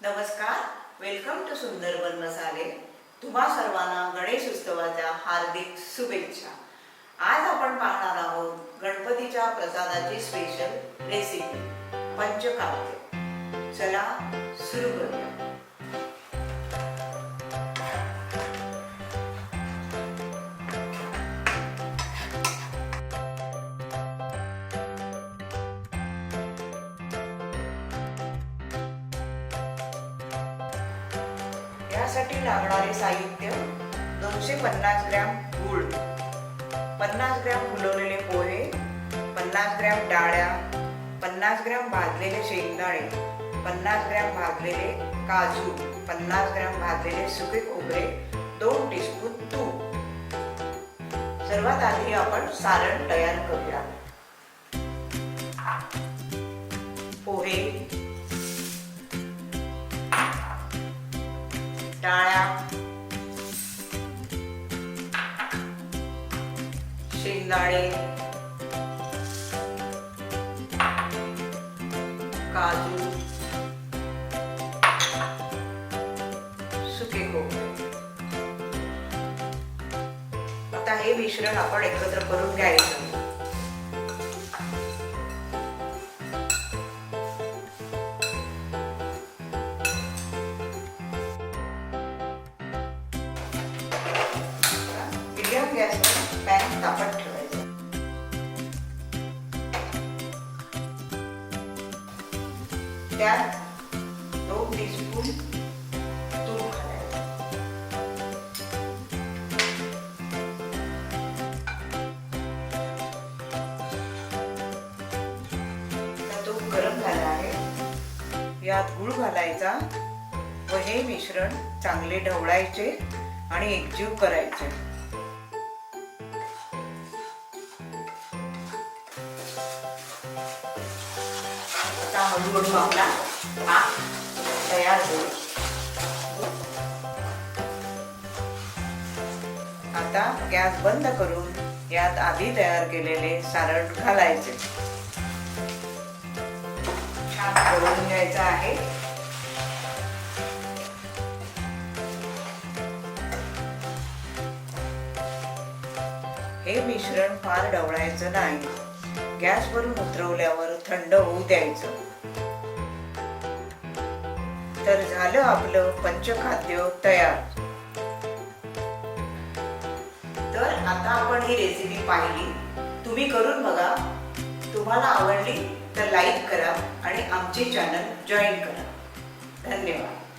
नमस्कार, welcome to Sundarban मसाले। तुम्हा सर्वांना गणेश उत्सवाच्या हार्दिक शुभेच्छा। आज आपण पाहणार आहोत गणपतीच्या प्रसादाची स्पेशल रेसिपी पंचखाद्य। चला सुरू करूया। यासाठी लागणारे साहित्य 250 ग्रॅम गूळ, 50 ग्रॅम फुलवलेले पोहे, 50 ग्रॅम डाळ्या, 50 ग्रॅम भाजलेले शेंगदाणे, 50 ग्रॅम भाजलेले काजू, 50 ग्रॅम भाजलेले सुके खोबरे, 2 टीस्पून तूप। सर्वात आधी आपण सारण तयार करूया। पोहे, डाळ्या, शेंगदाणे, काजू, सुके खोबरे। आता हे मिश्रण आपण एकत्र करून घ्यायचं। गॅसवर पॅन तापत ठेवायचा। त्यात 2 टीस्पून तूप घालायचं। तूप गरम झालं आहे, यात गूळ घालायचा व हे मिश्रण चांगले ढवळायचे आणि एकजीव करायचे। हळूहळू आपला पाक तयार होईल। आता गॅस बंद करून यात आधी तयार केलेले सारण घालायचे। छान ढवळून घ्यायचं आहे। हे मिश्रण फार ढवळायचं नाही, गॅसवरून उतरवल्यावर थंड होऊ द्यायचं। तर झालं आपलं पंचखाद्य तयार। तर आता आपण ही रेसिपी पाहिली, तुम्ही करून बघा। तुम्हाला आवडली तर लाईक करा आणि आमचे चॅनल जॉईन करा। धन्यवाद।